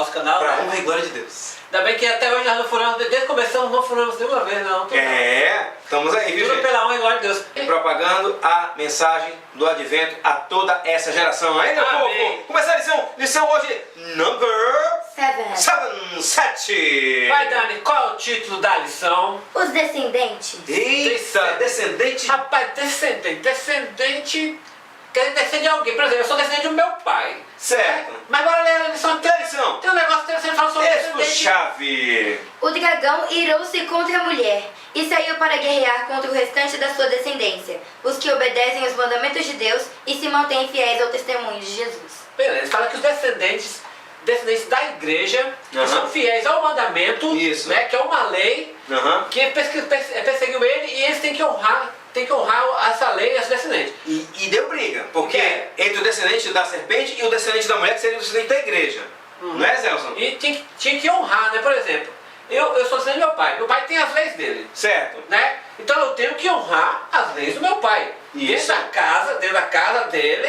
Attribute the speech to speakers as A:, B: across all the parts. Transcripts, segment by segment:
A: nosso canal.
B: Pra
A: né?
B: honra e glória de Deus.
A: Ainda bem que até hoje nós não furamos, desde que começamos, não furamos nenhuma vez, não.
B: Estamos aí, viu,
A: Tudo
B: gente?
A: pela honra e glória de Deus.
B: Propagando a mensagem do advento a toda essa geração. Aí, meu
A: Amém.
B: povo, começar a lição hoje, number 7.
A: Vai, Dani, qual é o título da lição?
C: Os descendentes.
B: Eita, descendente.
A: Rapaz, descendente quer descender de alguém. Por exemplo, eu sou descendente do meu pai.
B: Certo.
A: Mas agora ler a lição
B: Que lição?
A: Tem um negócio interessante falando sobre descendente.
B: Texto-chave.
C: O dragão irou-se contra a mulher e saiu para guerrear contra o restante da sua descendência, os que obedecem os mandamentos de Deus e se mantêm fiéis ao testemunho de Jesus.
A: Beleza, fala que os descendentes da igreja, que são fiéis ao mandamento,
B: Isso.
A: né, que é uma lei, que perseguiu ele e eles têm que honrar essa lei e esse descendente.
B: E deu briga, porque entre o descendente da serpente e o descendente da mulher, que seria o descendente da igreja. Não é, Zelson?
A: E tinha que honrar, né? Por exemplo, eu sou descendente do meu pai. Meu pai tem as leis dele.
B: Certo.
A: Né? Então eu tenho que honrar as leis do meu pai.
B: Isso.
A: Dentro da casa dele,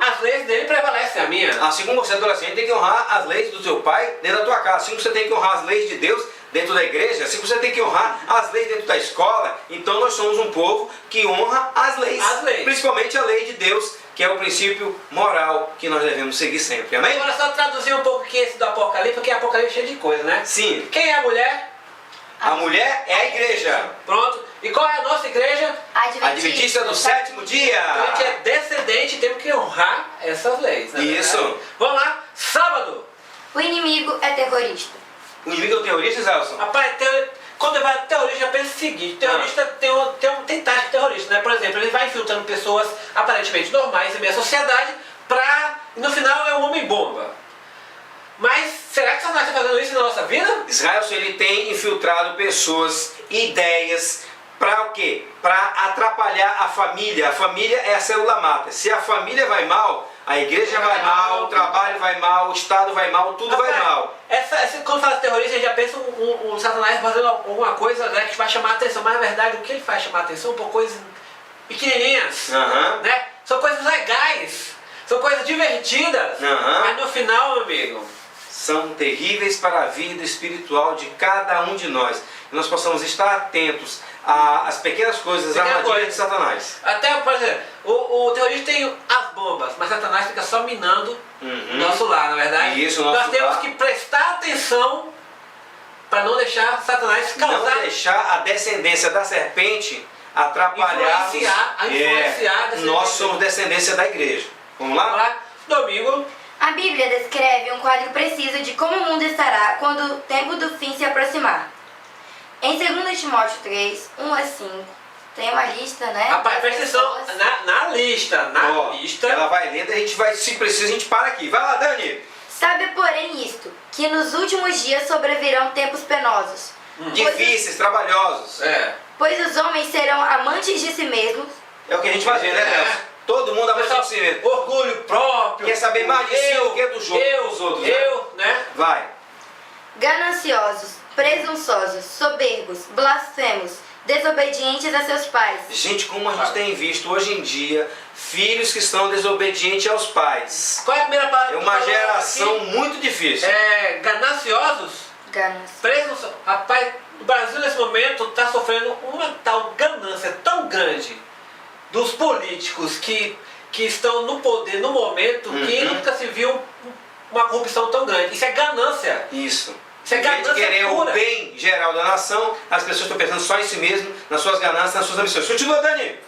A: as leis dele prevalecem a minha.
B: Assim como você, adolescente, tem que honrar as leis do seu pai dentro da tua casa. Assim como você tem que honrar as leis de Deus dentro da igreja. Assim como você tem que honrar as leis dentro da escola. Então nós somos um povo que honra as leis. Principalmente a lei de Deus, que é o princípio moral que nós devemos seguir sempre. Amém?
A: Agora só traduzir um pouco que esse do Apocalipse, porque Apocalipse é cheio de coisa, né?
B: Sim.
A: Quem é a mulher?
B: A mulher é a igreja.
A: Pronto. E qual é a nossa igreja?
B: Adventista do sétimo dia.
A: Então a gente é descendente e temos que honrar essas leis. Né?
B: Isso.
A: Vamos lá. Sábado.
C: O inimigo é terrorista.
B: O inimigo é o terrorista, Zelson?
A: Rapaz, quando vai terrorista, já pensa o seguinte: terrorista tem tática terrorista, né? Por exemplo, ele vai infiltrando pessoas aparentemente normais em meio à sociedade no final é um homem-bomba. Mas será que Satanás está fazendo isso na nossa vida?
B: Israel, ele tem infiltrado pessoas, ideias, para o quê? Para atrapalhar a família. A família é a célula mata. Se a família vai mal, a igreja vai mal, o trabalho vai mal, o Estado vai mal, tudo vai mal.
A: Quando fala de terrorista, a gente já pensa um Satanás fazendo alguma coisa, né, que vai chamar a atenção. Mas na verdade, o que ele faz chamar a atenção são coisas pequenininhas. Né? São coisas legais. São coisas divertidas. Mas no final, meu amigo,
B: são terríveis para a vida espiritual de cada um de nós. Que nós possamos estar atentos às pequenas coisas, armadilhas de Satanás.
A: Até, por exemplo, o terrorista tem as bombas, mas Satanás fica só minando o nosso lar, na verdade.
B: Isso, nosso
A: nós temos
B: lar.
A: que prestar atenção para não deixar Satanás causar...
B: Não deixar a descendência da serpente atrapalhar...
A: Influenciar
B: nós somos descendência da igreja. Vamos lá?
A: Vamos lá? Domingo.
C: A Bíblia descreve um quadro preciso de como o mundo estará quando o tempo do fim se aproximar. Em 2 Timóteo 3, 1 a 5, tem uma lista, né?
A: Rapaz, presta atenção na lista. Lista.
B: Ela vai lendo, a gente vai, se precisa, a gente para aqui. Vai lá, Dani!
C: Sabe, porém, isto, que nos últimos dias sobrevirão tempos penosos.
B: Difíceis, trabalhosos.
C: Pois os homens serão amantes de si mesmos.
B: É o que a gente faz, né, Nelson? Todo mundo amante de si mesmo.
A: Orgulho próprio.
B: Quer saber mais de si do que dos outros.
A: Né?
B: Vai.
C: Gananciosos, presunçosos, soberbos, blasfemos, desobedientes a seus pais.
B: Gente, como a gente tem visto hoje em dia, filhos que estão desobedientes aos pais.
A: Qual é a primeira palavra?
B: É uma geração muito difícil.
A: Gananciosos?
C: Ganância.
A: Presunçosos. Rapaz, o Brasil nesse momento está sofrendo uma tal ganância tão grande dos políticos que estão no poder no momento que nunca se viu uma corrupção tão grande. Isso é ganância.
B: Isso.
A: Isso é
B: Em vez
A: ganância
B: de querer
A: pura.
B: o bem geral da nação, as pessoas estão pensando só em si mesmo, nas suas ganâncias, nas suas ambições. Continua, Dani.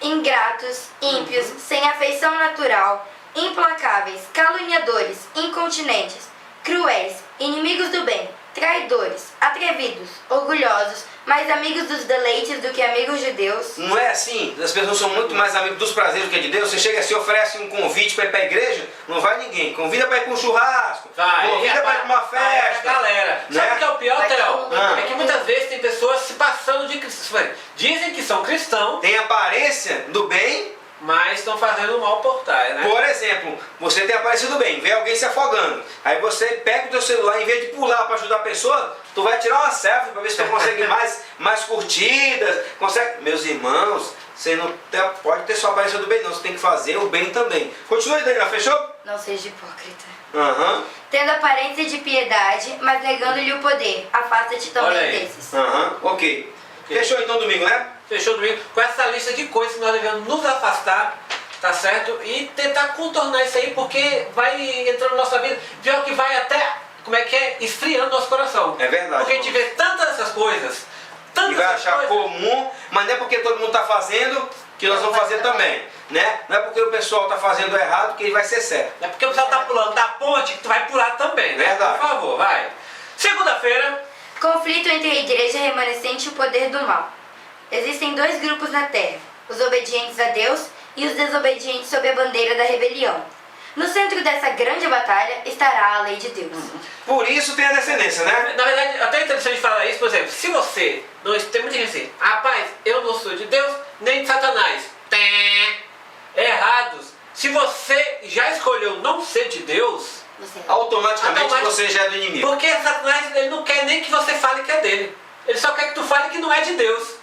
C: Ingratos, ímpios, sem afeição natural, implacáveis, caluniadores, incontinentes, cruéis, inimigos do bem, traidores, atrevidos, orgulhosos, mais amigos dos deleites do que amigos de Deus.
B: Não é assim? As pessoas são muito mais amigos dos prazeres do que de Deus. Você chega assim, oferece um convite para ir para a igreja, não vai ninguém. Convida para ir para um churrasco, convida para ir para uma festa.
A: Galera,
B: né?
A: sabe o que é o pior, Théo?
B: Ah.
A: É que muitas vezes tem pessoas se passando de cristãos. Dizem que são cristãos,
B: Tem aparência do bem.
A: mas estão fazendo o mal por trás, né?
B: Por exemplo, você tem aparecido bem, vê alguém se afogando. Aí você pega o teu celular, em vez de pular para ajudar a pessoa, tu vai tirar uma selfie para ver se tu consegue mais curtidas. Meus irmãos, você não pode ter só aparência do bem, não. Você tem que fazer o bem também. Continue, Daniela, fechou?
C: Não seja hipócrita.
B: Aham.
C: Tendo aparência de piedade, mas negando-lhe o poder. Afasta-te
A: Olha
C: também
A: aí.
C: desses.
B: Aham, ok. Fechou então domingo, né?
A: Fechou domingo com essa lista de coisas que nós devemos nos afastar, tá certo? E tentar contornar isso aí, porque vai entrando na nossa vida, pior que vai até, esfriando nosso coração.
B: É verdade.
A: Porque a gente vê tantas dessas coisas,
B: E vai achar comum, mas não é porque todo mundo está fazendo que nós vamos fazer também, né? Não é porque o pessoal está fazendo errado que ele vai ser certo.
A: É porque o pessoal tá pulando da ponte que tu vai pular também, né?
B: Verdade.
A: Por favor, vai. Segunda-feira,
C: Conflito entre a igreja remanescente e o poder do mal. Existem dois grupos na terra, os obedientes a Deus e os desobedientes sob a bandeira da rebelião. No centro dessa grande batalha estará a lei de Deus.
B: Por isso tem a descendência, né?
A: na verdade, até é interessante falar isso, por exemplo, se você, não, tem muita gente assim, rapaz, eu não sou de Deus nem de Satanás. Errados. Se você já escolheu não ser de Deus,
B: Automaticamente você já é do inimigo.
A: porque Satanás ele não quer nem que você fale que é dele. Ele só quer que tu fale que não é de Deus.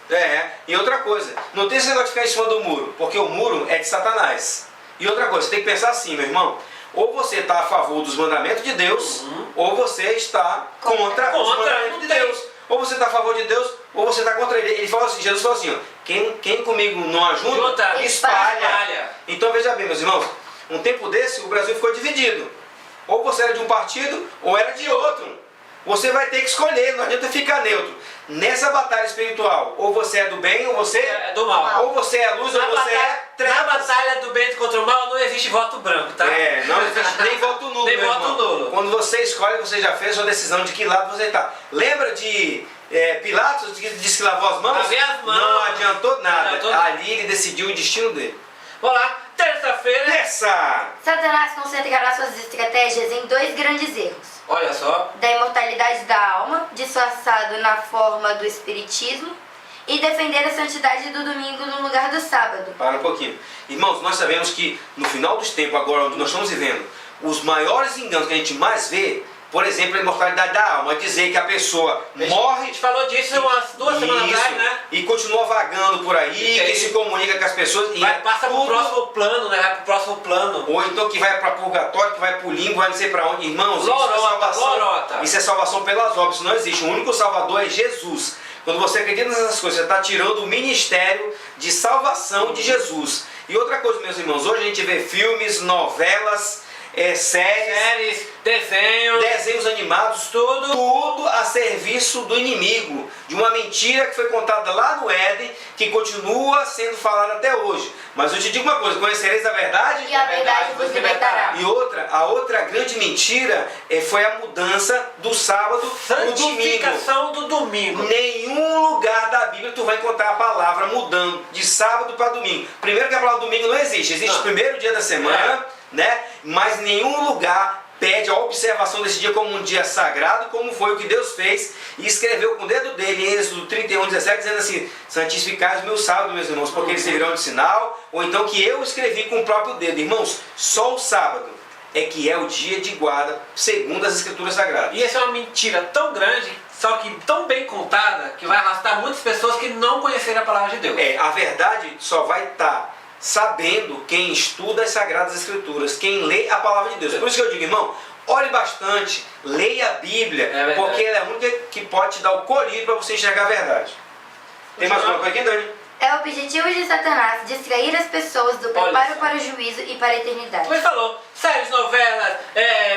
B: E outra coisa, não tem esse negócio de ficar em cima do muro, porque o muro é de Satanás. E outra coisa, você tem que pensar assim, meu irmão, ou você está a favor dos mandamentos de Deus, ou você está contra os mandamentos de Deus. Ou você está a favor de Deus, ou você está contra ele. Ele falou assim, Jesus falou assim, ó, quem comigo não ajuda, espalha. Então veja bem, meus irmãos, um tempo desse o Brasil ficou dividido. Ou você era de um partido, ou era de outro. Você vai ter que escolher, não adianta ficar neutro. Nessa batalha espiritual, ou você é do bem, ou você
A: É do mal.
B: Ou você é luz, ou você é trevas.
A: Na batalha do bem contra o mal não existe voto branco, tá?
B: Não existe nem voto nulo,
A: Nem
B: meu
A: voto
B: irmão.
A: nulo.
B: Quando você escolhe, você já fez a sua decisão de que lado você está. Lembra de Pilatos, que disse que lavou as mãos?
A: Lavei as mãos.
B: Não adiantou nada.
A: Não adiantou nada.
B: Ali ele decidiu o destino dele.
A: Vamos lá, terça-feira.
B: Nessa!
C: Satanás concentrará suas estratégias em dois grandes erros.
A: Olha só.
C: Da imortalidade da alma, disfarçado na forma do espiritismo, e defender a santidade do domingo no lugar do sábado.
B: Para um pouquinho. Irmãos, nós sabemos que no final dos tempos, agora onde nós estamos vivendo, os maiores enganos que a gente mais vê, por exemplo, a imortalidade da alma, dizer que a pessoa
A: A
B: morre
A: gente falou disso umas 2 semanas atrás, né?
B: e continua vagando por aí,
A: E
B: que se comunica com as pessoas.
A: Passa pro próximo plano, né? Vai pro próximo plano.
B: Ou então que vai para purgatório, que vai pro limbo, vai não sei para onde. Irmãos,
A: Lorota.
B: Isso é salvação pelas obras, isso não existe. O único salvador é Jesus. Quando você acredita nessas coisas, você está tirando o ministério de salvação de Jesus. E outra coisa, meus irmãos, hoje a gente vê filmes, novelas, séries, desenhos animados, tudo a serviço do inimigo, de uma mentira que foi contada lá no Éden, que continua sendo falada até hoje. Mas eu te digo uma coisa, conhecereis a verdade?
C: E a verdade vos libertará.
B: E a outra grande mentira foi a mudança do sábado para o domingo.
A: Santificação do domingo.
B: Nenhum lugar da Bíblia tu vai encontrar a palavra mudando de sábado para domingo. Primeiro que a palavra domingo não existe. Existe o primeiro dia da semana, né? Mas nenhum lugar pede a observação desse dia como um dia sagrado, como foi o que Deus fez e escreveu com o dedo dele em Êxodo 31:17, dizendo assim: santificai os meus sábados, meus irmãos, porque eles servirão de sinal, ou então que eu escrevi com o próprio dedo. Irmãos, só o sábado é que é o dia de guarda, segundo as Escrituras Sagradas.
A: E essa é uma mentira tão grande, só que tão bem contada, que vai arrastar muitas pessoas que não conheceram a palavra de Deus.
B: A verdade só vai estar sabendo quem estuda as Sagradas Escrituras, quem lê a palavra de Deus. Por isso que eu digo, irmão, ore bastante, leia a Bíblia, porque ela é a única que pode te dar o colírio para você enxergar a verdade. Tem mais uma coisa aqui, Dani?
C: É o objetivo de Satanás distrair as pessoas do preparo para o juízo e para a eternidade.
A: Como ele falou, séries, novelas,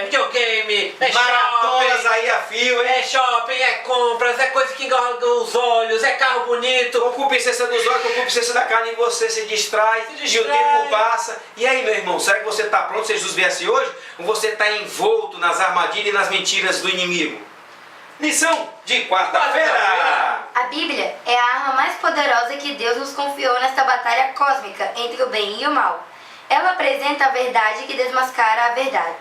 A: videogame,
B: Maratonas
A: shopping,
B: aí a fio, hein?
A: é shopping, é compras, é coisa que engorda os olhos, é carro bonito.
B: Concupiscência dos olhos, concupiscência da carne, e você se distrai, e o tempo passa. E aí, meu irmão, será que você está pronto se Jesus viesse hoje? Ou você está envolto nas armadilhas e nas mentiras do inimigo? Lição de quarta-feira!
C: A Bíblia é a arma mais poderosa que Deus nos confiou nesta batalha cósmica entre o bem e o mal. Ela apresenta a verdade que desmascara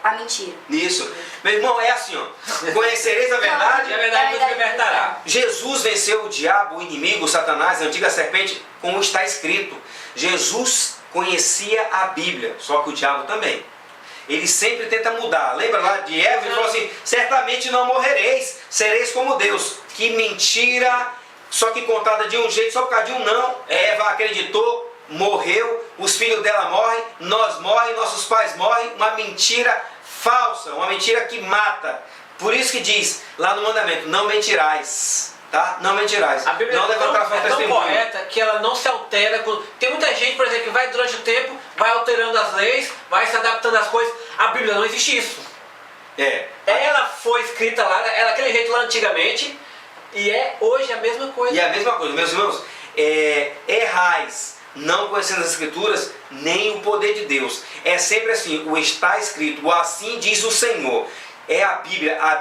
C: a mentira.
B: Isso. Meu irmão, é assim, ó. Conhecereis a verdade?
A: E a verdade vos libertará.
B: Jesus venceu o diabo, o inimigo, o Satanás, a antiga serpente, como está escrito. Jesus conhecia a Bíblia, só que o diabo também. Ele sempre tenta mudar. Lembra lá de Eva? Ele falou assim: certamente não morrereis, sereis como Deus. Que mentira só que contada de um jeito, só por causa de um não. Eva acreditou, morreu, os filhos dela morrem, nós morremos, nossos pais morrem. Uma mentira falsa, uma mentira que mata. Por isso que diz lá no mandamento, não mentirás. Tá? Não mentirás.
A: A Bíblia
B: não levantarás
A: é
B: falso
A: tão
B: testemunho.
A: correta que ela não se altera. Tem muita gente, por exemplo, que vai durante o tempo, vai alterando as leis, vai se adaptando às coisas. A Bíblia não existe isso. Ela foi escrita lá, era daquele jeito lá antigamente, e é hoje a mesma coisa.
B: E é a mesma coisa, meus irmãos. Errais, não conhecendo as Escrituras, nem o poder de Deus. É sempre assim, o está escrito, o assim diz o Senhor. É a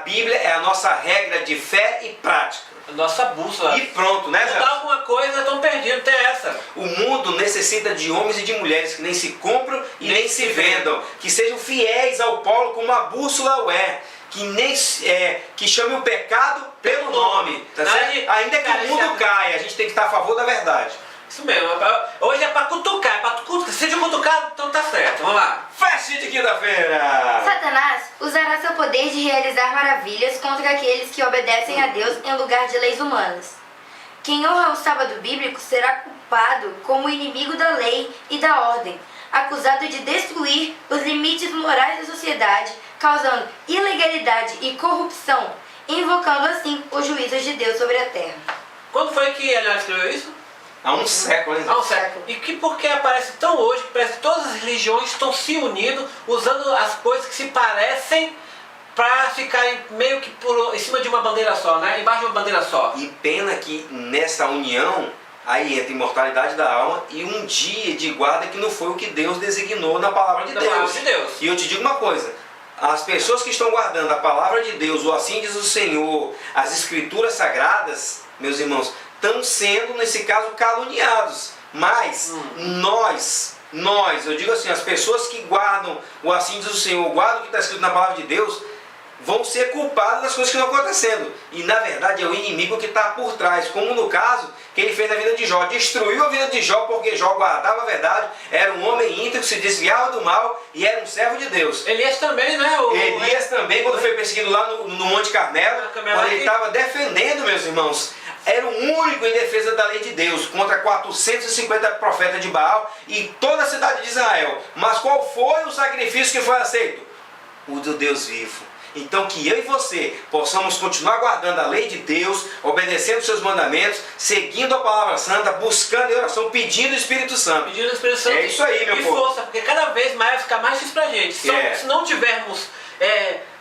B: Bíblia é a nossa regra de fé e prática.
A: A nossa bússola.
B: E pronto, né,
A: Mudar alguma coisa, estão perdidos, tem essa.
B: O mundo necessita de homens e de mulheres que nem se compram e nem se vendam, que sejam fiéis ao polo como a bússola o é, que chame o pecado pelo nome, tá certo? Ainda que o mundo caia, a gente tem que estar a favor da verdade.
A: Isso mesmo, hoje é para cutucar, se seja cutucado, então tá certo, vamos lá.
B: Festa de quinta-feira!
C: Satanás usará seu poder de realizar maravilhas contra aqueles que obedecem a Deus em lugar de leis humanas. Quem honra o sábado bíblico será culpado como inimigo da lei e da ordem, acusado de destruir os limites morais da sociedade, causando ilegalidade e corrupção, invocando assim os juízos de Deus sobre a terra.
A: Quando foi que ela escreveu isso?
B: Há um século, hein?
A: Há um século. E que porque aparece tão hoje, que parece que todas as religiões estão se unindo, usando as coisas que se parecem para ficarem meio que em cima de uma bandeira só, né? Embaixo de uma bandeira só.
B: E pena que nessa união, aí entra a imortalidade da alma e um dia de guarda que não foi o que Deus designou na palavra de Deus.
A: Palavra de Deus.
B: E eu te digo uma coisa, as pessoas que estão guardando a palavra de Deus, ou assim diz o Senhor, as escrituras sagradas, meus irmãos, estão sendo, nesse caso, caluniados. Mas nós, eu digo assim, as pessoas que guardam o assim diz o Senhor, guardam o que está escrito na palavra de Deus, vão ser culpados das coisas que estão acontecendo. E na verdade é o inimigo que está por trás, como no caso que ele fez na vida de Jó. Destruiu a vida de Jó porque Jó guardava a verdade, era um homem íntegro, se desviava do mal e era um servo de Deus.
A: Elias também, né?
B: Elias também, quando foi perseguido lá no Monte Carmelo, quando ele estava defendendo, meus irmãos, era o único em defesa da lei de Deus, contra 450 profetas de Baal e toda a cidade de Israel. Mas qual foi o sacrifício que foi aceito? O do Deus vivo. Então que eu e você possamos continuar guardando a lei de Deus, obedecendo os seus mandamentos, seguindo a palavra santa, buscando em oração, pedindo o Espírito Santo.
A: Pedindo o Espírito Santo.
B: É isso aí, meu
A: povo.
B: povo.
A: E força, porque cada vez mais vai ficar mais difícil pra gente. Se não tivermos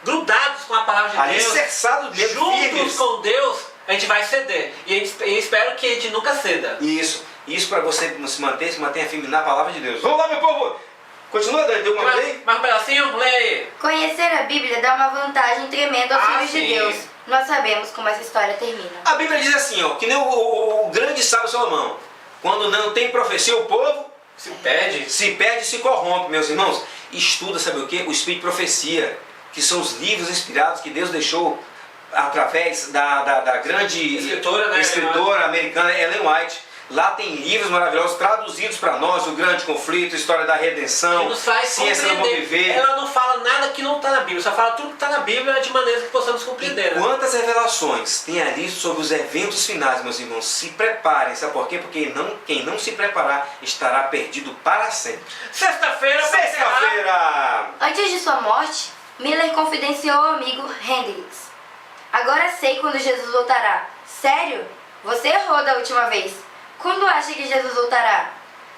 A: grudados com a palavra de Deus,
B: alicerçados mesmo,
A: juntos
B: firmes
A: com Deus, a gente vai ceder. E eu espero que a gente nunca ceda.
B: Isso para você se mantenha firme na palavra de Deus. Vamos lá, meu povo! Continua, Dani, deu uma lei?
A: Mais um pedacinho? Lê aí.
C: Conhecer a Bíblia dá uma vantagem tremenda aos filhos
A: sim.
C: de Deus. Nós sabemos como essa história termina.
B: A Bíblia diz assim, ó, que nem o grande sábio Salomão. Quando não tem profecia, o povo
A: se perde
B: e se corrompe, meus irmãos. Estuda, sabe o quê? O Espírito de Profecia, que são os livros inspirados que Deus deixou através da grande escritora americana Ellen White. Lá tem livros maravilhosos traduzidos para nós, o grande conflito, a história da redenção,
A: que nos faz
B: ciência do bom viver.
A: Ela não fala nada que não está na Bíblia, só fala tudo que está na Bíblia de maneira que possamos compreender.
B: E quantas revelações tem ali sobre os eventos finais, meus irmãos? Se preparem, sabe por quê? Porque quem não se preparar estará perdido para sempre.
A: Sexta-feira!
C: Antes de sua morte, Miller confidenciou ao amigo Hendrix: agora sei quando Jesus voltará. Sério? Você errou da última vez. Quando acha que Jesus voltará?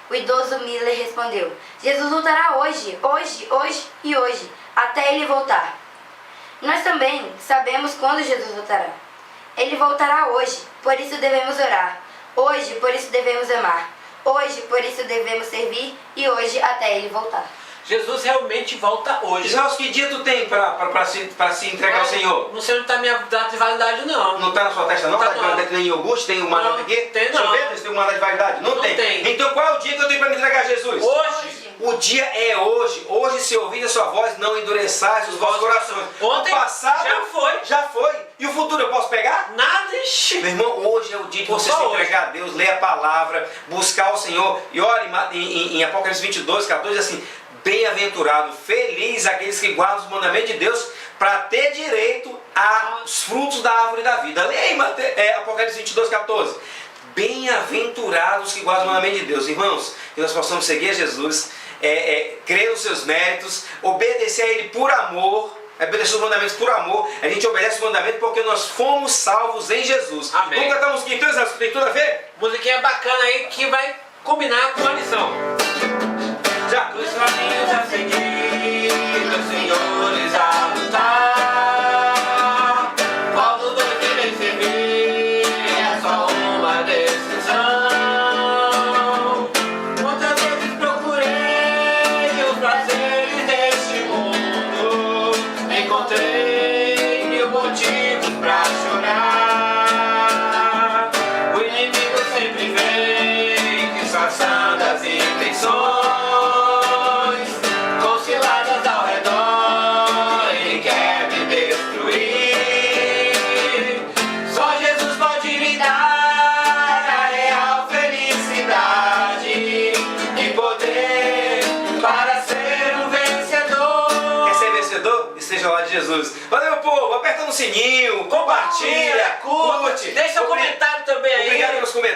C: O idoso Miller respondeu: Jesus voltará hoje, até ele voltar. Nós também sabemos quando Jesus voltará. Ele voltará hoje, por isso devemos orar. Hoje, por isso devemos amar. Hoje, por isso devemos servir. E hoje, até ele voltar.
A: Jesus realmente volta hoje.
B: Israel, que dia tu tem para se entregar ao Senhor?
A: Não sei onde está a minha data de validade, não.
B: Não está na sua testa, não?
A: Não
B: Está
A: tá,
B: em iogurte? Tem um mandato aqui?
A: Tem, não.
B: Deixa eu ver se tem um mandato de validade. Não tem. Então qual é o dia que eu tenho para me entregar a Jesus?
C: Hoje.
B: O dia é hoje. Hoje, se ouvir a sua voz, não endureçais os vossos corações.
A: Ontem
B: o passado
A: já foi.
B: E o futuro eu posso pegar?
A: Nada, ixi.
B: Meu irmão, hoje é o dia de você se entregar a Deus, ler a palavra, buscar o Senhor. E olha, em Apocalipse 22, 14, assim: bem-aventurado, feliz aqueles que guardam os mandamentos de Deus para ter direito os frutos da árvore da vida. Leia aí Apocalipse 22:14. Bem-aventurados que guardam o mandamento de Deus. Irmãos, que nós possamos seguir a Jesus, crer nos seus méritos, obedecer a Ele por amor, obedecer os mandamentos por amor. A gente obedece os mandamentos porque nós fomos salvos em Jesus.
A: Amém.
B: Vamos cantar a musiquinha então, Zé? Tem tudo a ver?
A: Musiquinha bacana aí que vai combinar com a lição.
B: Já.
A: Dos caminhos a seguir, dos senhores a lutar. Qual dos dois que receber é só uma decisão. Quantas vezes procurei os prazeres deste mundo, encontrei mil motivos pra chorar. O inimigo sempre vem disfarçando as intenções.
B: Jesus. Valeu, povo. Aperta no sininho, compartilha, curte.
A: Deixa um comentário também aí.
B: Obrigado pelos comentários.